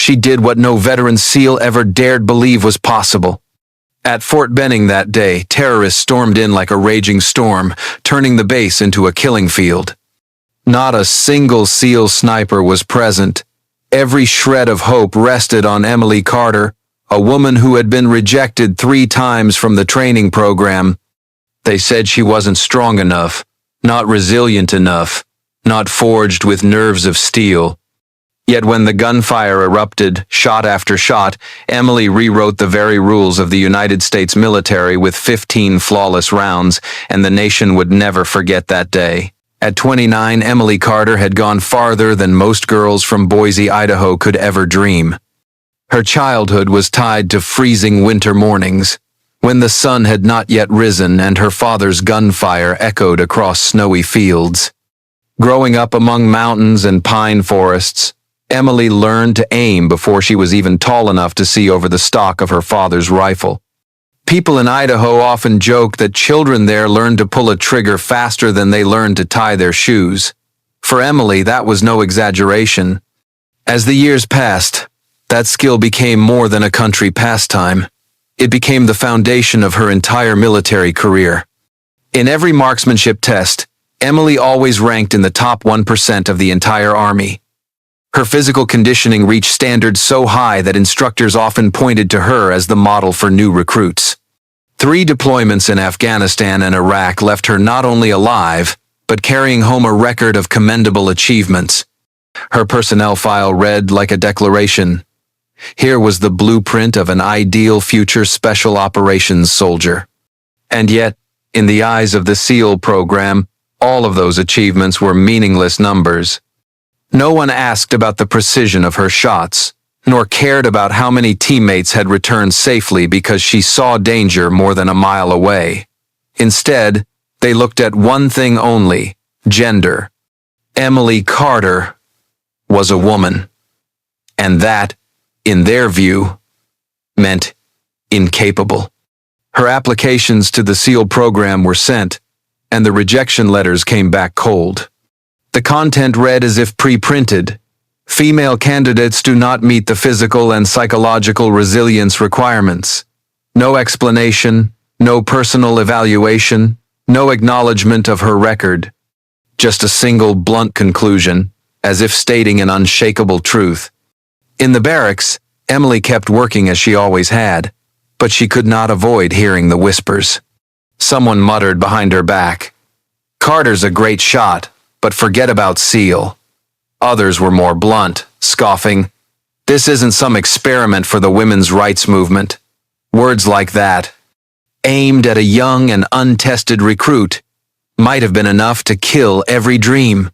She did what no veteran SEAL ever dared believe was possible. At Fort Benning that day, terrorists stormed in like a raging storm, turning the base into a killing field. Not a single SEAL sniper was present. Every shred of hope rested on Emily Carter, a woman who had been rejected 3 times from the training program. They said she wasn't strong enough, not resilient enough, not forged with nerves of steel. Yet when the gunfire erupted, shot after shot, Emily rewrote the very rules of the United States military with 15 flawless rounds, and the nation would never forget that day. At 29, Emily Carter had gone farther than most girls from Boise, Idaho could ever dream. Her childhood was tied to freezing winter mornings, when the sun had not yet risen and her father's gunfire echoed across snowy fields. Growing up among mountains and pine forests, Emily learned to aim before she was even tall enough to see over the stock of her father's rifle. People in Idaho often joke that children there learn to pull a trigger faster than they learn to tie their shoes. For Emily, that was no exaggeration. As the years passed, that skill became more than a country pastime. It became the foundation of her entire military career. In every marksmanship test, Emily always ranked in the top 1% of the entire Army. Her physical conditioning reached standards so high that instructors often pointed to her as the model for new recruits. 3 deployments in Afghanistan and Iraq left her not only alive, but carrying home a record of commendable achievements. Her personnel file read like a declaration. Here was the blueprint of an ideal future special operations soldier. And yet, in the eyes of the SEAL program, all of those achievements were meaningless numbers. No one asked about the precision of her shots, nor cared about how many teammates had returned safely because she saw danger more than a mile away. Instead, they looked at one thing only: gender. Emily Carter was a woman. And that, in their view, meant incapable. Her applications to the SEAL program were sent, and the rejection letters came back cold. The content read as if pre-printed. Female candidates do not meet the physical and psychological resilience requirements. No explanation, no personal evaluation, no acknowledgement of her record. Just a single blunt conclusion, as if stating an unshakable truth. In the barracks, Emily kept working as she always had, but she could not avoid hearing the whispers. Someone muttered behind her back, "Carter's a great shot, but forget about SEAL." Others were more blunt, scoffing, "This isn't some experiment for the women's rights movement." Words like that, aimed at a young and untested recruit, might have been enough to kill every dream.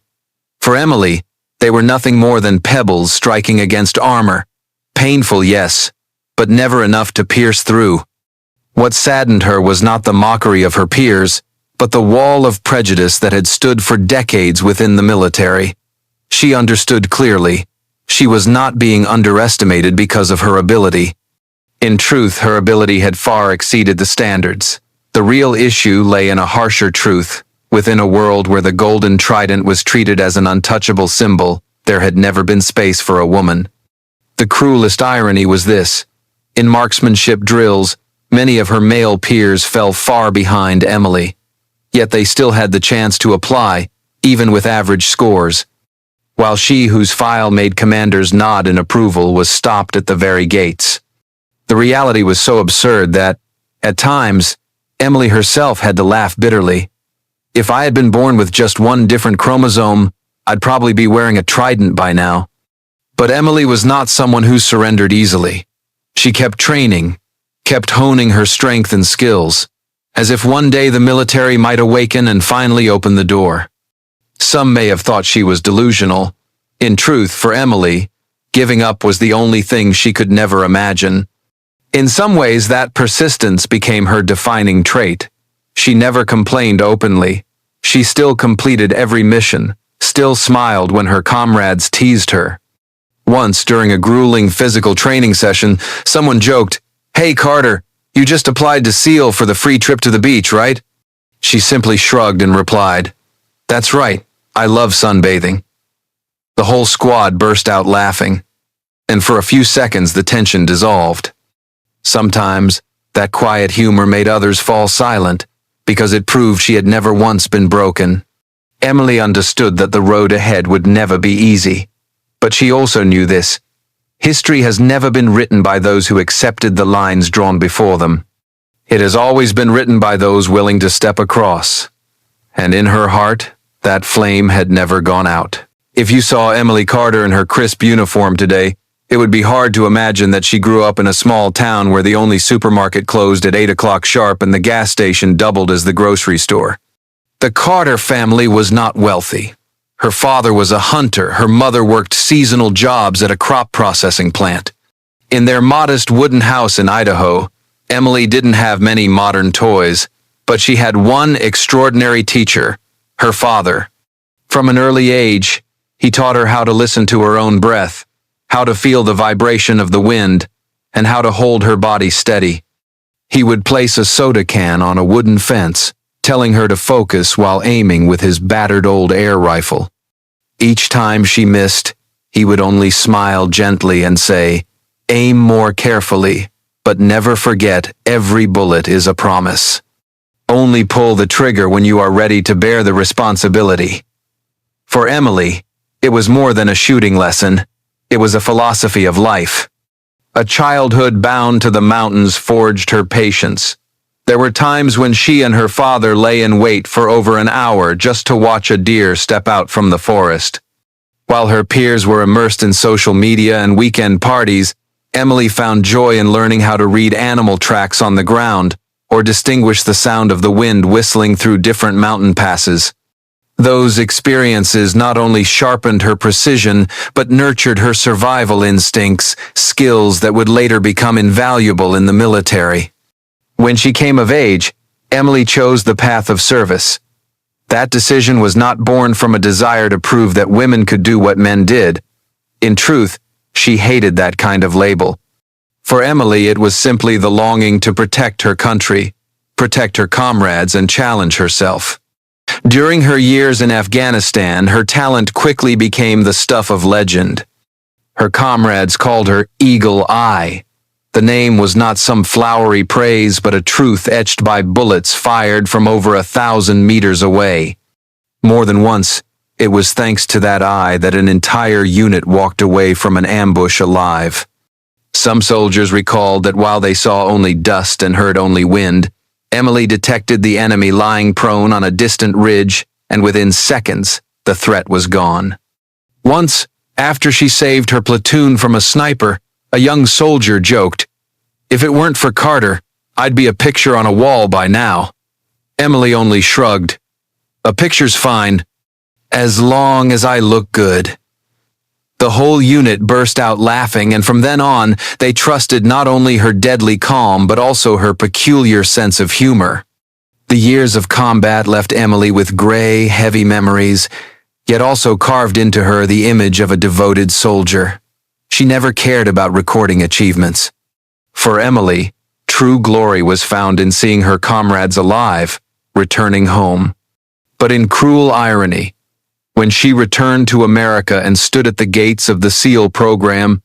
For Emily, they were nothing more than pebbles striking against armor. Painful, yes, but never enough to pierce through. What saddened her was not the mockery of her peers, but the wall of prejudice that had stood for decades within the military. She understood clearly. She was not being underestimated because of her ability. In truth, her ability had far exceeded the standards. The real issue lay in a harsher truth. Within a world where the golden trident was treated as an untouchable symbol, there had never been space for a woman. The cruelest irony was this. In marksmanship drills, many of her male peers fell far behind Emily. Yet they still had the chance to apply, even with average scores. While she whose file made commanders nod in approval was stopped at the very gates. The reality was so absurd that, at times, Emily herself had to laugh bitterly. If I had been born with just one different chromosome, I'd probably be wearing a trident by now. But Emily was not someone who surrendered easily. She kept training, kept honing her strength and skills, as if one day the military might awaken and finally open the door. Some may have thought she was delusional. In truth, for Emily, giving up was the only thing she could never imagine. In some ways, that persistence became her defining trait. She never complained openly. She still completed every mission, still smiled when her comrades teased her. Once, during a grueling physical training session, someone joked, "Hey Carter, you just applied to SEAL for the free trip to the beach, right?" She simply shrugged and replied, "That's right, I love sunbathing." The whole squad burst out laughing. and for a few seconds the tension dissolved. Sometimes, that quiet humor made others fall silent, because it proved she had never once been broken. Emily understood that the road ahead would never be easy. But she also knew this: history has never been written by those who accepted the lines drawn before them. It has always been written by those willing to step across. And in her heart, that flame had never gone out. If you saw Emily Carter in her crisp uniform today, it would be hard to imagine that she grew up in a small town where the only supermarket closed at 8 o'clock sharp and the gas station doubled as the grocery store. The Carter family was not wealthy. Her father was a hunter, her mother worked seasonal jobs at a crop processing plant. In their modest wooden house in Idaho, Emily didn't have many modern toys, but she had one extraordinary teacher, her father. From an early age, he taught her how to listen to her own breath, how to feel the vibration of the wind, and how to hold her body steady. He would place a soda can on a wooden fence, telling her to focus while aiming with his battered old air rifle. Each time she missed, he would only smile gently and say, "Aim more carefully, but never forget every bullet is a promise. Only pull the trigger when you are ready to bear the responsibility." For Emily, it was more than a shooting lesson. It was a philosophy of life. A childhood bound to the mountains forged her patience. There were times when she and her father lay in wait for over an hour just to watch a deer step out from the forest. While her peers were immersed in social media and weekend parties, Emily found joy in learning how to read animal tracks on the ground or distinguish the sound of the wind whistling through different mountain passes. Those experiences not only sharpened her precision, but nurtured her survival instincts, skills that would later become invaluable in the military. When she came of age, Emily chose the path of service. That decision was not born from a desire to prove that women could do what men did. In truth, she hated that kind of label. For Emily, it was simply the longing to protect her country, protect her comrades, and challenge herself. During her years in Afghanistan, her talent quickly became the stuff of legend. Her comrades called her Eagle Eye. The name was not some flowery praise, but a truth etched by bullets fired from over 1,000 meters away. More than once, it was thanks to that eye that an entire unit walked away from an ambush alive. Some soldiers recalled that while they saw only dust and heard only wind, Emily detected the enemy lying prone on a distant ridge, and within seconds, the threat was gone. Once, after she saved her platoon from a sniper, a young soldier joked, "If it weren't for Carter, I'd be a picture on a wall by now." Emily only shrugged. "A picture's fine, as long as I look good." The whole unit burst out laughing, and from then on, they trusted not only her deadly calm but also her peculiar sense of humor. The years of combat left Emily with gray, heavy memories, yet also carved into her the image of a devoted soldier. She never cared about recording achievements. For Emily, true glory was found in seeing her comrades alive, returning home. But in cruel irony, when she returned to America and stood at the gates of the SEAL program,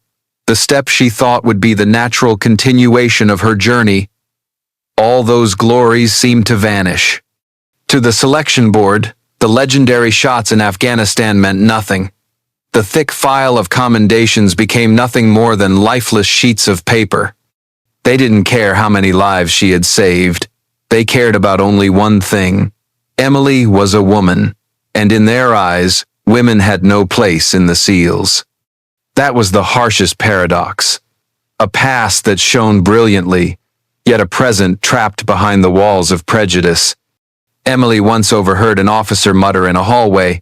the step she thought would be the natural continuation of her journey, all those glories seemed to vanish. To the selection board, the legendary shots in Afghanistan meant nothing. The thick file of commendations became nothing more than lifeless sheets of paper. They didn't care how many lives she had saved. They cared about only one thing. Emily was a woman, and in their eyes, women had no place in the SEALs. That was the harshest paradox. A past that shone brilliantly, yet a present trapped behind the walls of prejudice. Emily once overheard an officer mutter in a hallway,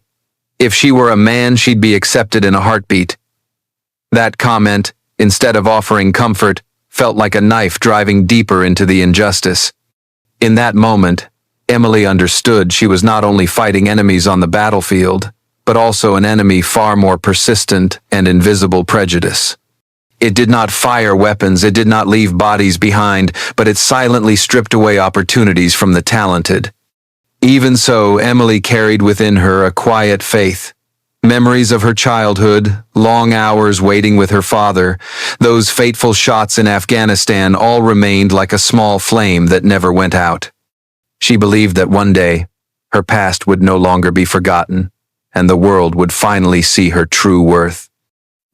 "If she were a man, she'd be accepted in a heartbeat." That comment, instead of offering comfort, felt like a knife driving deeper into the injustice. In that moment, Emily understood she was not only fighting enemies on the battlefield, but also an enemy far more persistent and invisible: prejudice. It did not fire weapons, it did not leave bodies behind, but it silently stripped away opportunities from the talented. Even so, Emily carried within her a quiet faith, Memories of her childhood, long hours waiting with her father, those fateful shots in Afghanistan all remained like a small flame that never went out. She believed that one day, her past would no longer be forgotten, and the world would finally see her true worth.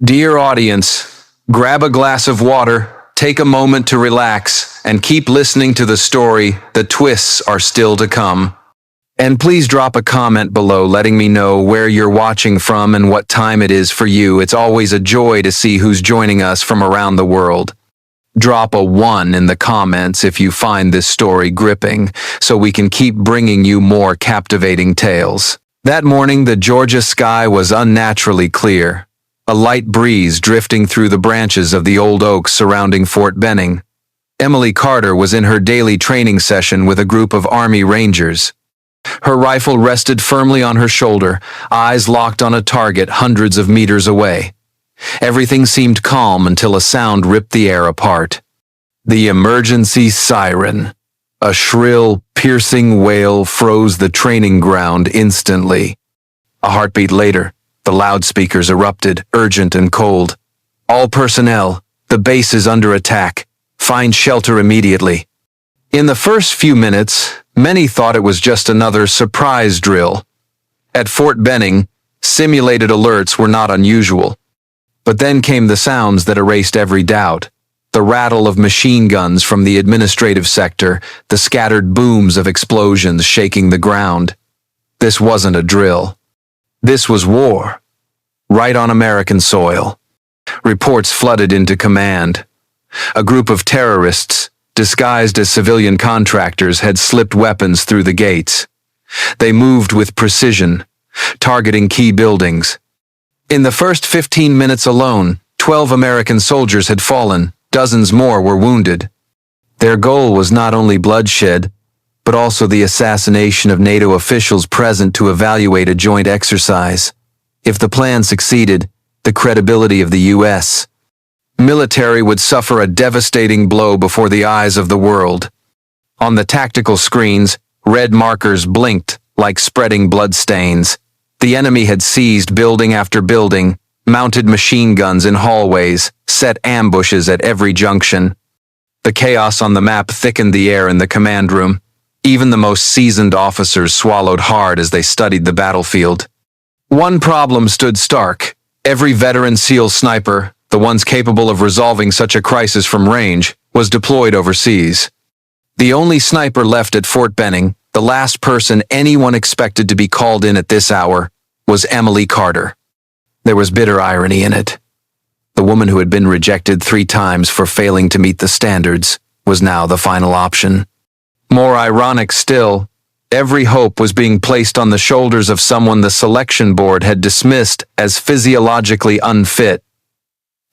Dear audience, grab a glass of water, take a moment to relax, and keep listening to the story. The twists are still to come. And please drop a comment below letting me know where you're watching from and what time it is for you. It's always a joy to see who's joining us from around the world. Drop a 1 in the comments if you find this story gripping, so we can keep bringing you more captivating tales. That morning, the Georgia sky was unnaturally clear, a light breeze drifting through the branches of the old oaks surrounding Fort Benning. Emily Carter was in her daily training session with a group of Army Rangers. Her rifle rested firmly on her shoulder, eyes locked on a target hundreds of meters away. Everything seemed calm until a sound ripped the air apart. The emergency siren. A shrill, piercing wail froze the training ground instantly. A heartbeat later, the loudspeakers erupted, urgent and cold. All personnel, the base is under attack. Find shelter immediately. In the first few minutes, many thought it was just another surprise drill. At Fort Benning, simulated alerts were not unusual. But then came the sounds that erased every doubt. The rattle of machine guns from the administrative sector, the scattered booms of explosions shaking the ground. This wasn't a drill. This was war. Right on American soil. Reports flooded into command. A group of terrorists, disguised as civilian contractors, had slipped weapons through the gates. They moved with precision, targeting key buildings. In the first 15 minutes alone, 12 American soldiers had fallen, dozens more were wounded. Their goal was not only bloodshed, but also the assassination of NATO officials present to evaluate a joint exercise. If the plan succeeded, the credibility of the U.S. military would suffer a devastating blow before the eyes of the world. On the tactical screens, red markers blinked like spreading bloodstains. The enemy had seized building after building, mounted machine guns in hallways, set ambushes at every junction. The chaos on the map thickened the air in the command room. Even the most seasoned officers swallowed hard as they studied the battlefield. One problem stood stark. Every veteran SEAL sniper, the ones capable of resolving such a crisis from range, was deployed overseas. The only sniper left at Fort Benning, the last person anyone expected to be called in at this hour, was Emily Carter. There was bitter irony in it. The woman who had been rejected 3 times for failing to meet the standards was now the final option. More ironic still, every hope was being placed on the shoulders of someone the selection board had dismissed as physiologically unfit.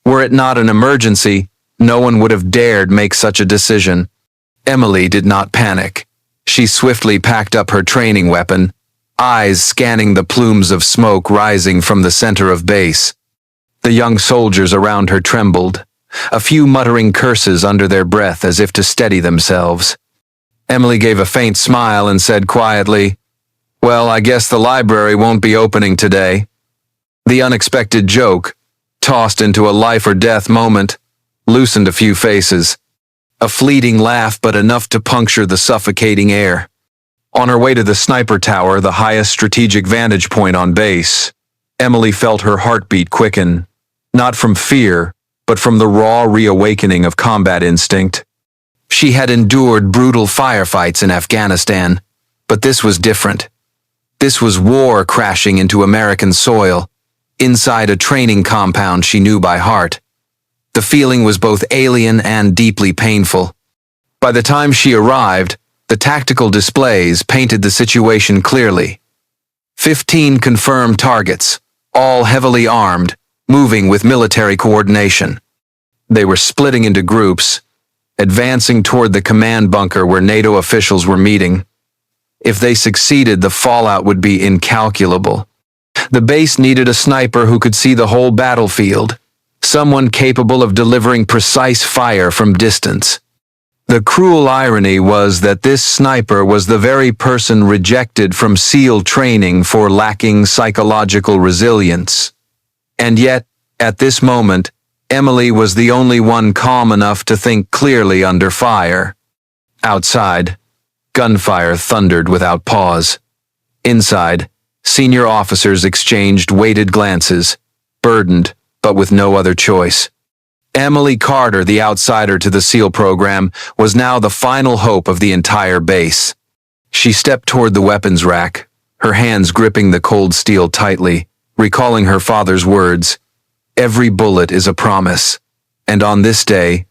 Were it not an emergency, no one would have dared make such a decision. Emily did not panic. She swiftly packed up her training weapon, eyes scanning the plumes of smoke rising from the center of base. The young soldiers around her trembled, a few muttering curses under their breath as if to steady themselves. Emily gave a faint smile and said quietly, "Well, I guess the library won't be opening today." The unexpected joke, tossed into a life-or-death moment, loosened a few faces. A fleeting laugh, but enough to puncture the suffocating air. On her way to the sniper tower, the highest strategic vantage point on base, Emily felt her heartbeat quicken, not from fear, but from the raw reawakening of combat instinct. She had endured brutal firefights in Afghanistan, but this was different. This was war crashing into American soil, inside a training compound she knew by heart. The feeling was both alien and deeply painful. By the time she arrived, the tactical displays painted the situation clearly. 15 confirmed targets, all heavily armed, moving with military coordination. They were splitting into groups, advancing toward the command bunker where NATO officials were meeting. If they succeeded, the fallout would be incalculable. The base needed a sniper who could see the whole battlefield, someone capable of delivering precise fire from distance. The cruel irony was that this sniper was the very person rejected from SEAL training for lacking psychological resilience. And yet, at this moment, Emily was the only one calm enough to think clearly under fire. Outside, gunfire thundered without pause. Inside, senior officers exchanged weighted glances, burdened, but with no other choice. Emily Carter, the outsider to the SEAL program, was now the final hope of the entire base. She stepped toward the weapons rack, her hands gripping the cold steel tightly, recalling her father's words, "Every bullet is a promise." And on this day,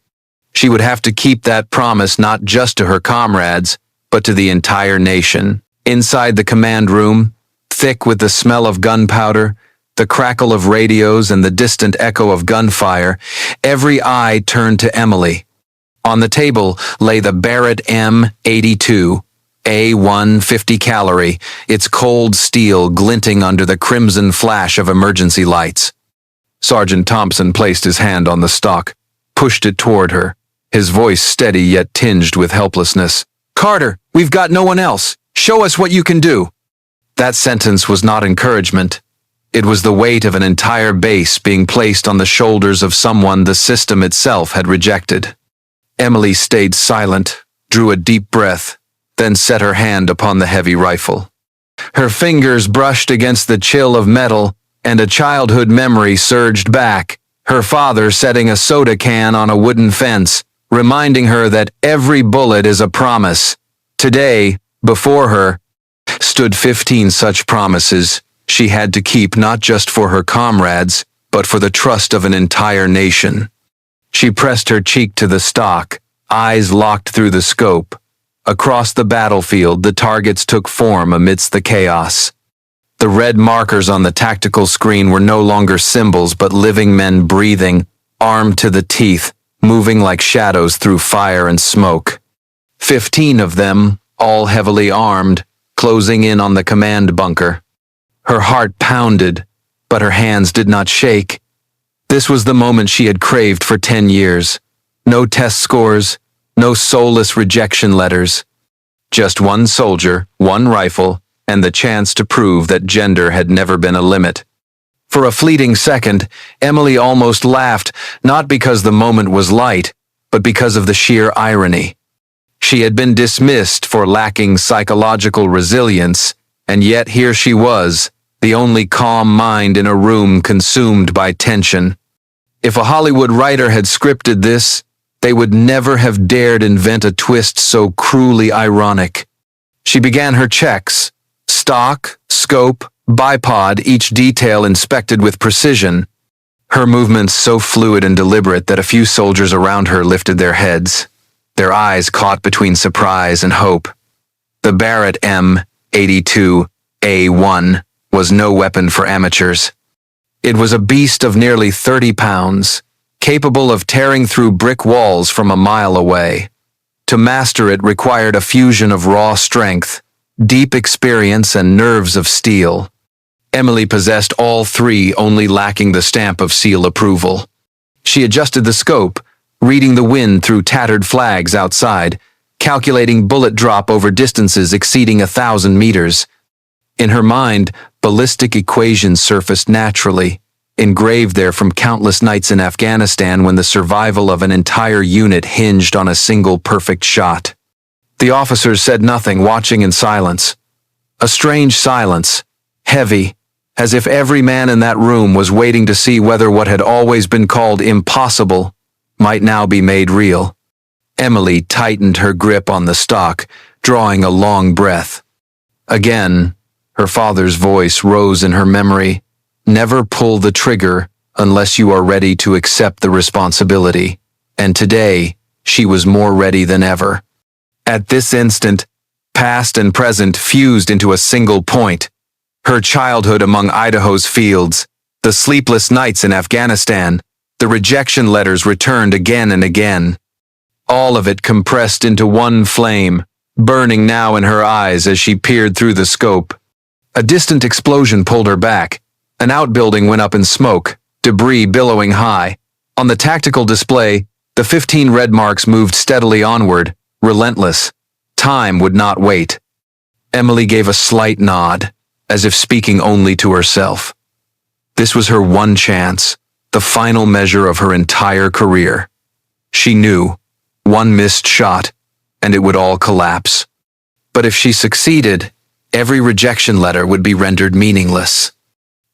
she would have to keep that promise not just to her comrades, but to the entire nation. Inside the command room, thick with the smell of gunpowder, the crackle of radios and the distant echo of gunfire, every eye turned to Emily. On the table lay the Barrett M82, A1 50 calorie, its cold steel glinting under the crimson flash of emergency lights. Sergeant Thompson placed his hand on the stock, pushed it toward her, his voice steady yet tinged with helplessness. "Carter, we've got no one else. Show us what you can do." That sentence was not encouragement. It was the weight of an entire base being placed on the shoulders of someone the system itself had rejected. Emily stayed silent, drew a deep breath, then set her hand upon the heavy rifle. Her fingers brushed against the chill of metal, and a childhood memory surged back, her father setting a soda can on a wooden fence, reminding her that every bullet is a promise. Today, before her, stood 15 such promises she had to keep not just for her comrades, but for the trust of an entire nation. She pressed her cheek to the stock, eyes locked through the scope. Across the battlefield, the targets took form amidst the chaos. The red markers on the tactical screen were no longer symbols but living men breathing, armed to the teeth, moving like shadows through fire and smoke. 15 of them, all heavily armed, closing in on the command bunker. Her heart pounded, but her hands did not shake. This was the moment she had craved for 10 years. No test scores, no soulless rejection letters. Just one soldier, one rifle, and the chance to prove that gender had never been a limit. For a fleeting second, Emily almost laughed, not because the moment was light, but because of the sheer irony. She had been dismissed for lacking psychological resilience, and yet here she was, the only calm mind in a room consumed by tension. If a Hollywood writer had scripted this, they would never have dared invent a twist so cruelly ironic. She began her checks, stock, scope, bipod, each detail inspected with precision. Her movements so fluid and deliberate that a few soldiers around her lifted their heads, their eyes caught between surprise and hope. The Barrett M82 A1 was no weapon for amateurs. It was a beast of nearly 30 pounds, capable of tearing through brick walls from a mile away. To master it required a fusion of raw strength, deep experience, and nerves of steel. Emily possessed all three, only lacking the stamp of SEAL approval. She adjusted the scope, reading the wind through tattered flags outside, calculating bullet drop over distances exceeding 1,000 meters. In her mind, ballistic equations surfaced naturally, engraved there from countless nights in Afghanistan when the survival of an entire unit hinged on a single perfect shot. The officers said nothing, watching in silence. A strange silence, heavy, as if every man in that room was waiting to see whether what had always been called impossible might now be made real. Emily tightened her grip on the stock, drawing a long breath. Again, her father's voice rose in her memory. Never pull the trigger unless you are ready to accept the responsibility. And today, she was more ready than ever. At this instant, past and present fused into a single point. Her childhood among Idaho's fields, the sleepless nights in Afghanistan, the rejection letters returned again and again. All of it compressed into one flame, burning now in her eyes as she peered through the scope. A distant explosion pulled her back. An outbuilding went up in smoke, debris billowing high. On the tactical display, The 15 red marks moved steadily onward, relentless. Time would not wait. Emily gave a slight nod, as if speaking only to herself. This was her one chance, the final measure of her entire career. She knew, one missed shot, and it would all collapse. But if she succeeded, every rejection letter would be rendered meaningless.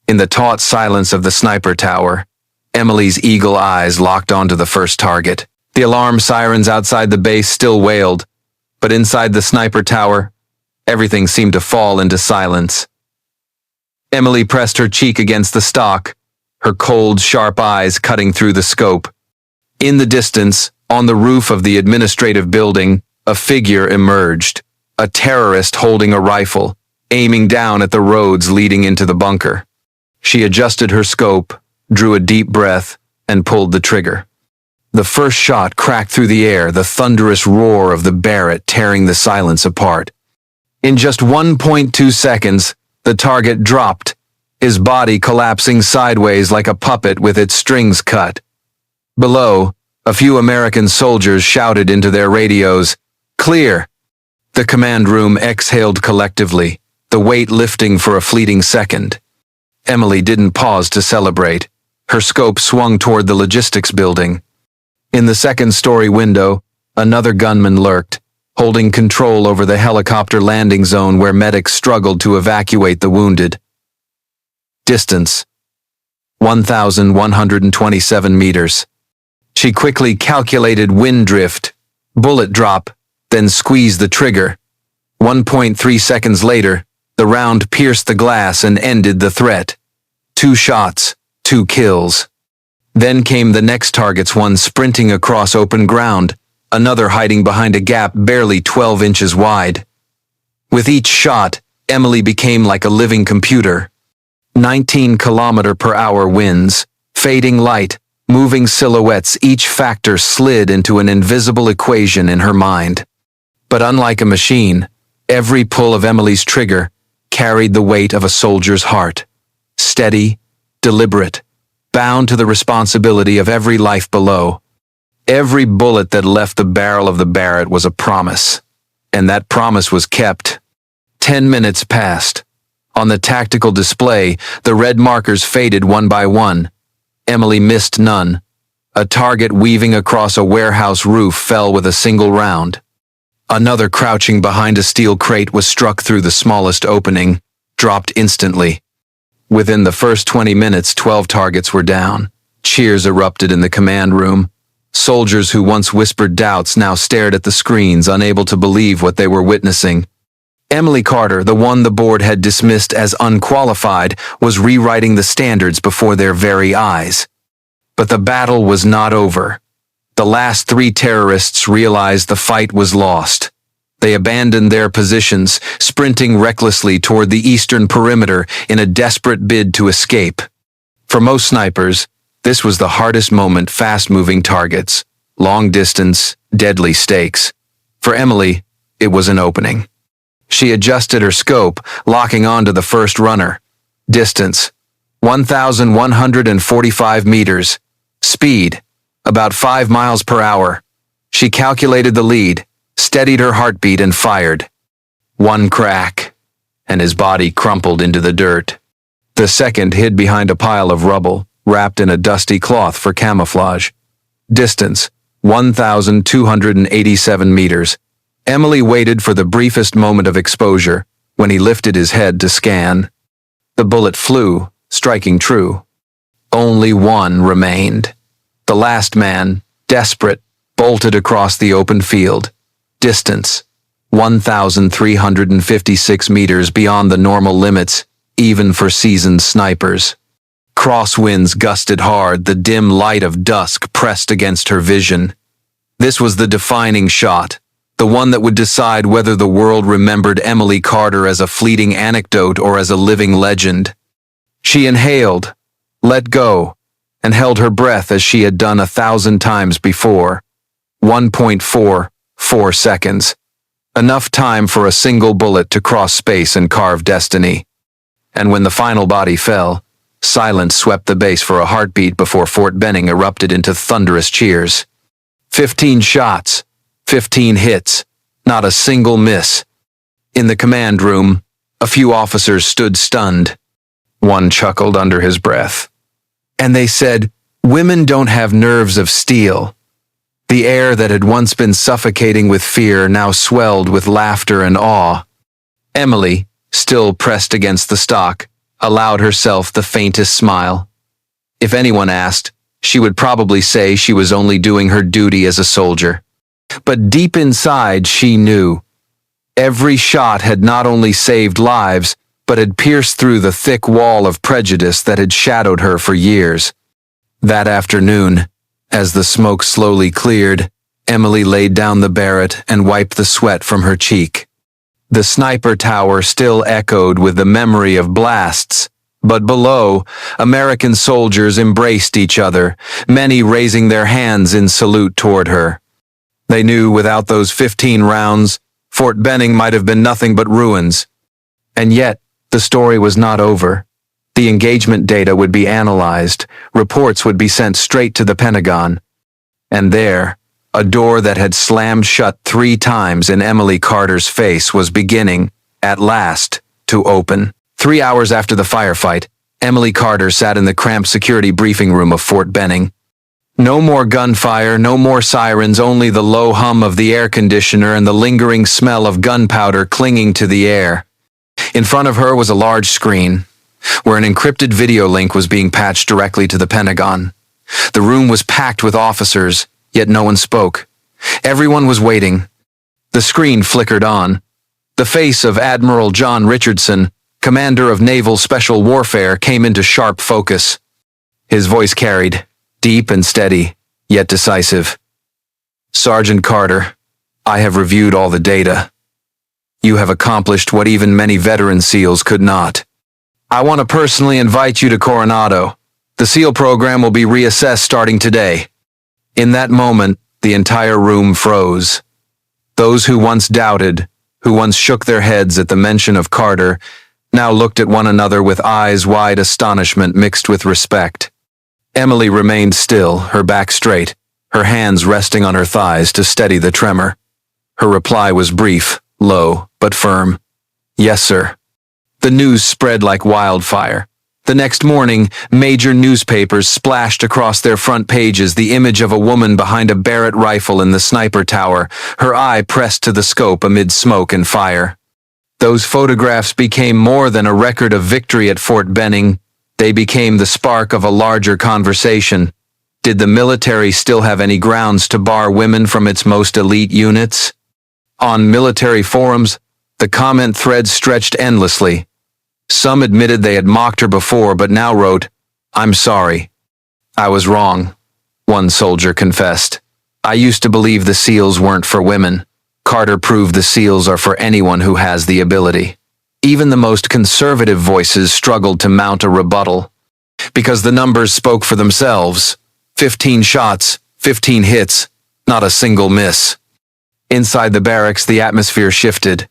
In the taut silence of the sniper tower, Emily's eagle eyes locked onto the first target. The alarm sirens outside the base still wailed, but inside the sniper tower, everything seemed to fall into silence. Emily pressed her cheek against the stock, her cold, sharp eyes cutting through the scope. In the distance, on the roof of the administrative building, a figure emerged, a terrorist holding a rifle, aiming down at the roads leading into the bunker. She adjusted her scope, drew a deep breath, and pulled the trigger. The first shot cracked through the air, the thunderous roar of the Barrett tearing the silence apart. In just 1.2 seconds, the target dropped, his body collapsing sideways like a puppet with its strings cut. Below, a few American soldiers shouted into their radios, "Clear!" The command room exhaled collectively, the weight lifting for a fleeting second. Emily didn't pause to celebrate. Her scope swung toward the logistics building. In the second-story window, another gunman lurked, holding control over the helicopter landing zone where medics struggled to evacuate the wounded. Distance: 1,127 meters. She quickly calculated wind drift, bullet drop, then squeezed the trigger. 1.3 seconds later, the round pierced the glass and ended the threat. 2 shots, 2 kills. Then came the next targets, one sprinting across open ground, another hiding behind a gap barely 12 inches wide. With each shot, Emily became like a living computer. 19 km/h winds, fading light, moving silhouettes, each factor slid into an invisible equation in her mind. But unlike a machine, every pull of Emily's trigger carried the weight of a soldier's heart. Steady, deliberate, bound to the responsibility of every life below. Every bullet that left the barrel of the Barrett was a promise, and that promise was kept. 10 minutes passed. On the tactical display, the red markers faded one by one. Emily missed none. A target weaving across a warehouse roof fell with a single round. Another crouching behind a steel crate was struck through the smallest opening, dropped instantly. Within the first 20 minutes, 12 targets were down. Cheers erupted in the command room. Soldiers who once whispered doubts now stared at the screens, unable to believe what they were witnessing. Emily Carter, the one the board had dismissed as unqualified, was rewriting the standards before their very eyes. But the battle was not over. The last 3 terrorists realized the fight was lost. They abandoned their positions, sprinting recklessly toward the eastern perimeter in a desperate bid to escape. For most snipers, this was the hardest moment: fast-moving targets, long distance, deadly stakes. For Emily, it was an opening. She adjusted her scope, locking onto the first runner. Distance: 1,145 meters. Speed: about 5 miles per hour. She calculated the lead, steadied her heartbeat, and fired. One crack, and his body crumpled into the dirt. The second hid behind a pile of rubble, wrapped in a dusty cloth for camouflage. Distance: 1,287 meters. Emily waited for the briefest moment of exposure, when he lifted his head to scan. The bullet flew, striking true. Only one remained. The last man, desperate, bolted across the open field. Distance: 1,356 meters beyond the normal limits, even for seasoned snipers. Crosswinds gusted hard, the dim light of dusk pressed against her vision. This was the defining shot, the one that would decide whether the world remembered Emily Carter as a fleeting anecdote or as a living legend. She inhaled, let go, and held her breath as she had done 1,000 times before. 1.44 seconds. Enough time for a single bullet to cross space and carve destiny. And when the final body fell, silence swept the base for a heartbeat before Fort Benning erupted into thunderous cheers. 15 shots, 15 hits, not a single miss. In the command room, a few officers stood stunned. One chuckled under his breath. And they said, "Women don't have nerves of steel." The air that had once been suffocating with fear now swelled with laughter and awe. Emily, still pressed against the stock, allowed herself the faintest smile. If anyone asked, she would probably say she was only doing her duty as a soldier. But deep inside, she knew. Every shot had not only saved lives, but had pierced through the thick wall of prejudice that had shadowed her for years. That afternoon, as the smoke slowly cleared, Emily laid down the Barrett and wiped the sweat from her cheek. The sniper tower still echoed with the memory of blasts, but below, American soldiers embraced each other, many raising their hands in salute toward her. They knew without those 15 rounds, Fort Benning might have been nothing but ruins. And yet, the story was not over. The engagement data would be analyzed, reports would be sent straight to the Pentagon. And there, a door that had slammed shut 3 times in Emily Carter's face was beginning, at last, to open. 3 hours after the firefight, Emily Carter sat in the cramped security briefing room of Fort Benning. No more gunfire, no more sirens, only the low hum of the air conditioner and the lingering smell of gunpowder clinging to the air. In front of her was a large screen, where an encrypted video link was being patched directly to the Pentagon. The room was packed with officers, yet no one spoke. Everyone was waiting. The screen flickered on. The face of Admiral John Richardson, commander of Naval Special Warfare, came into sharp focus. His voice carried, deep and steady, yet decisive. "Sergeant Carter, I have reviewed all the data. You have accomplished what even many veteran SEALs could not. I want to personally invite you to Coronado. The SEAL program will be reassessed starting today." In that moment, the entire room froze. Those who once doubted, who once shook their heads at the mention of Carter, now looked at one another with eyes-wide astonishment mixed with respect. Emily remained still, her back straight, her hands resting on her thighs to steady the tremor. Her reply was brief, low, but firm. "Yes, sir." The news spread like wildfire. The next morning, major newspapers splashed across their front pages the image of a woman behind a Barrett rifle in the sniper tower, her eye pressed to the scope amid smoke and fire. Those photographs became more than a record of victory at Fort Benning. They became the spark of a larger conversation. Did the military still have any grounds to bar women from its most elite units? On military forums, the comment threads stretched endlessly. Some admitted they had mocked her before, but now wrote, "I'm sorry. I was wrong," one soldier confessed. "I used to believe the SEALs weren't for women. Carter proved the SEALs are for anyone who has the ability." Even the most conservative voices struggled to mount a rebuttal. Because the numbers spoke for themselves. 15 shots, 15 hits, not a single miss. Inside the barracks, the atmosphere shifted.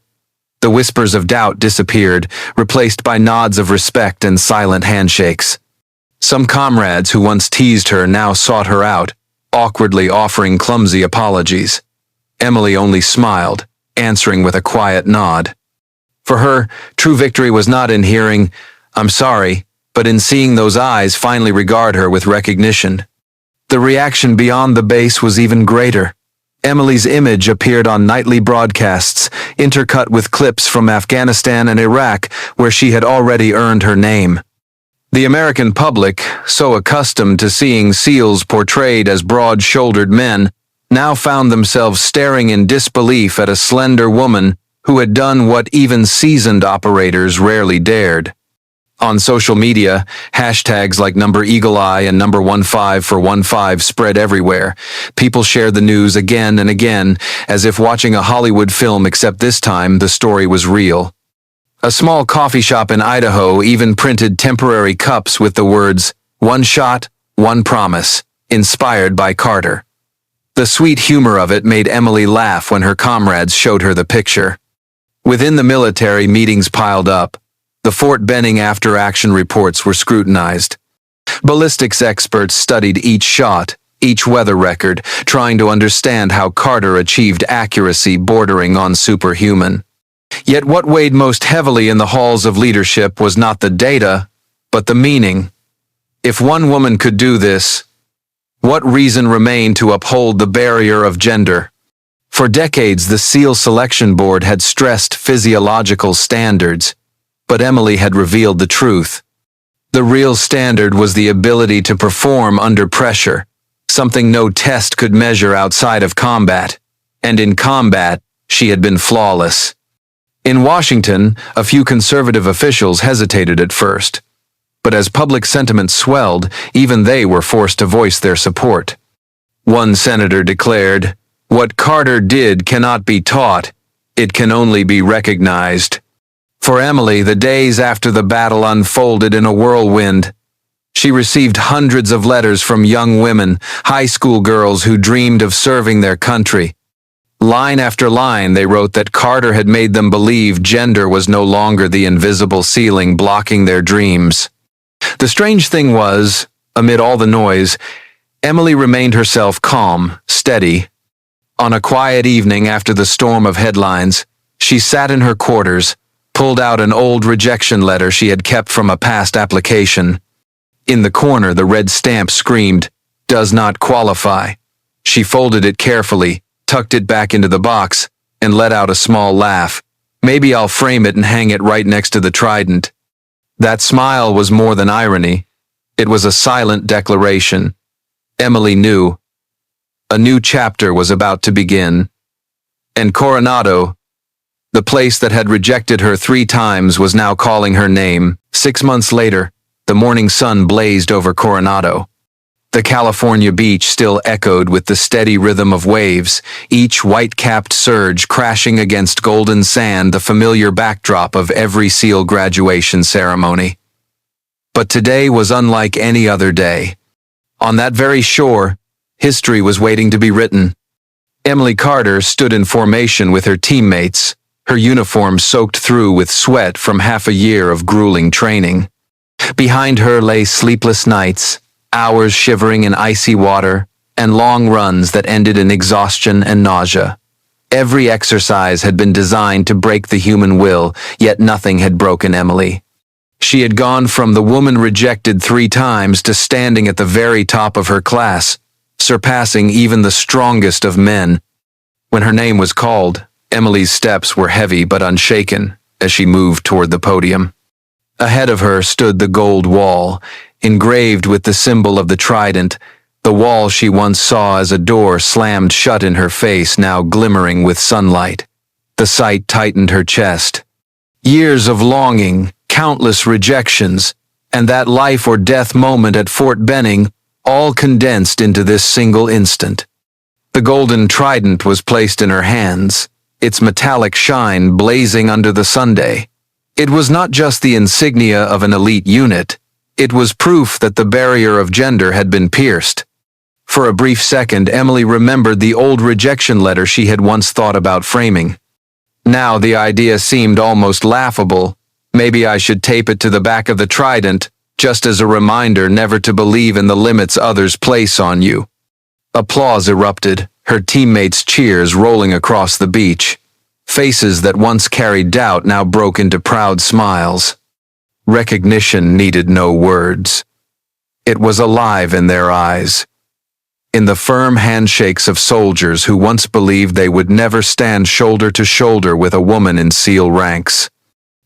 The whispers of doubt disappeared, replaced by nods of respect and silent handshakes. Some comrades who once teased her now sought her out, awkwardly offering clumsy apologies. Emily only smiled, answering with a quiet nod. For her, true victory was not in hearing, "I'm sorry," but in seeing those eyes finally regard her with recognition. The reaction beyond the base was even greater. Emily's image appeared on nightly broadcasts, intercut with clips from Afghanistan and Iraq, where she had already earned her name. The American public, so accustomed to seeing SEALs portrayed as broad-shouldered men, now found themselves staring in disbelief at a slender woman who had done what even seasoned operators rarely dared. On social media, hashtags like #EagleEye and #15 for 15 spread everywhere. People shared the news again and again, as if watching a Hollywood film, except this time the story was real. A small coffee shop in Idaho even printed temporary cups with the words, "One shot, one promise," inspired by Carter. The sweet humor of it made Emily laugh when her comrades showed her the picture. Within the military, meetings piled up. The Fort Benning after-action reports were scrutinized. Ballistics experts studied each shot, each weather record, trying to understand how Carter achieved accuracy bordering on superhuman. Yet what weighed most heavily in the halls of leadership was not the data, but the meaning. If one woman could do this, what reason remained to uphold the barrier of gender? For decades, the SEAL Selection Board had stressed physiological standards, but Emily had revealed the truth. The real standard was the ability to perform under pressure, something no test could measure outside of combat, and in combat, she had been flawless. In Washington, a few conservative officials hesitated at first, but as public sentiment swelled, even they were forced to voice their support. One senator declared, "What Carter did cannot be taught, it can only be recognized." For Emily, the days after the battle unfolded in a whirlwind. She received hundreds of letters from young women, high school girls who dreamed of serving their country. Line after line, they wrote that Carter had made them believe gender was no longer the invisible ceiling blocking their dreams. The strange thing was, amid all the noise, Emily remained herself calm, steady. On a quiet evening after the storm of headlines, she sat in her quarters, pulled out an old rejection letter she had kept from a past application. In the corner, the red stamp screamed, "Does not qualify." She folded it carefully, tucked it back into the box, and let out a small laugh. "Maybe I'll frame it and hang it right next to the trident." That smile was more than irony. It was a silent declaration. Emily knew. A new chapter was about to begin. And Coronado, the place that had rejected her 3 times, was now calling her name. 6 months later, the morning sun blazed over Coronado. The California beach still echoed with the steady rhythm of waves, each white-capped surge crashing against golden sand, the familiar backdrop of every SEAL graduation ceremony. But today was unlike any other day. On that very shore, history was waiting to be written. Emily Carter stood in formation with her teammates, her uniform soaked through with sweat from half a year of grueling training. Behind her lay sleepless nights, hours shivering in icy water, and long runs that ended in exhaustion and nausea. Every exercise had been designed to break the human will, yet nothing had broken Emily. She had gone from the woman rejected 3 times to standing at the very top of her class, surpassing even the strongest of men. When her name was called, Emily's steps were heavy but unshaken as she moved toward the podium. Ahead of her stood the gold wall, engraved with the symbol of the trident, the wall she once saw as a door slammed shut in her face, now glimmering with sunlight. The sight tightened her chest. Years of longing, countless rejections, and that life or death moment at Fort Benning, all condensed into this single instant. The golden trident was placed in her hands, its metallic shine blazing under the sunday. It was not just the insignia of an elite unit, it was proof that the barrier of gender had been pierced. For a brief second, Emily remembered the old rejection letter she had once thought about framing. Now the idea seemed almost laughable. Maybe I should tape it to the back of the trident, just as a reminder never to believe in the limits others place on you. Applause erupted, her teammates' cheers rolling across the beach. Faces that once carried doubt now broke into proud smiles. Recognition needed no words. It was alive in their eyes. In the firm handshakes of soldiers who once believed they would never stand shoulder to shoulder with a woman in SEAL ranks.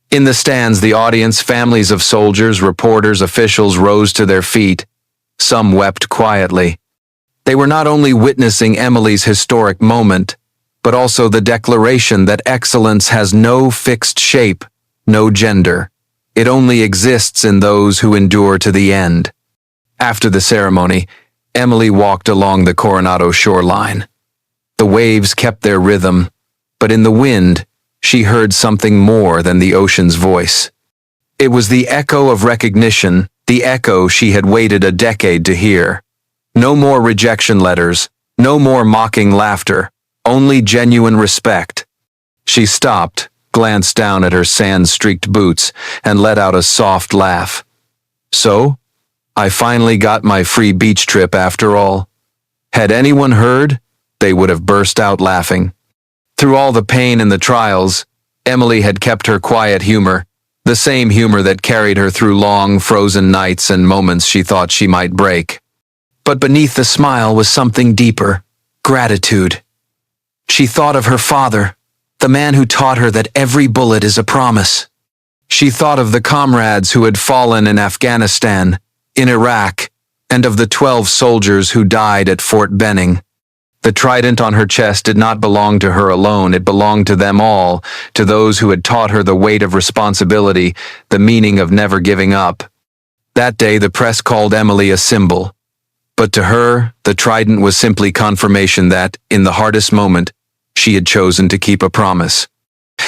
In the stands, the audience, families of soldiers, reporters, officials rose to their feet. Some wept quietly. They were not only witnessing Emily's historic moment, but also the declaration that excellence has no fixed shape, no gender. It only exists in those who endure to the end. After the ceremony, Emily walked along the Coronado shoreline. The waves kept their rhythm, but in the wind, she heard something more than the ocean's voice. It was the echo of recognition, the echo she had waited a decade to hear. No more rejection letters, no more mocking laughter, only genuine respect. She stopped, glanced down at her sand-streaked boots, and let out a soft laugh. So, I finally got my free beach trip after all. Had anyone heard, they would have burst out laughing. Through all the pain and the trials, Emily had kept her quiet humor, the same humor that carried her through long, frozen nights and moments she thought she might break. But beneath the smile was something deeper: gratitude. She thought of her father, the man who taught her that every bullet is a promise. She thought of the comrades who had fallen in Afghanistan, in Iraq, and of the 12 soldiers who died at Fort Benning. The trident on her chest did not belong to her alone, it belonged to them all, to those who had taught her the weight of responsibility, the meaning of never giving up. That day the press called Emily a symbol. But to her, the trident was simply confirmation that, in the hardest moment, she had chosen to keep a promise.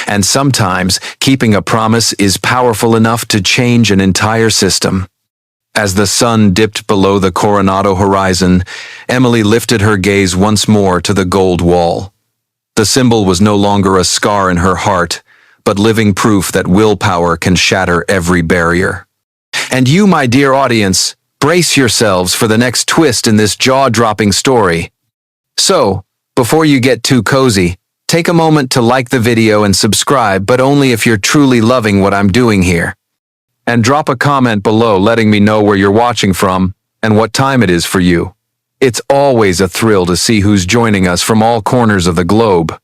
And sometimes, keeping a promise is powerful enough to change an entire system. As the sun dipped below the Coronado horizon, Emily lifted her gaze once more to the gold wall. The symbol was no longer a scar in her heart, but living proof that willpower can shatter every barrier. And you, my dear audience, brace yourselves for the next twist in this jaw-dropping story. So, before you get too cozy, take a moment to like the video and subscribe, but only if you're truly loving what I'm doing here. And drop a comment below letting me know where you're watching from and what time it is for you. It's always a thrill to see who's joining us from all corners of the globe.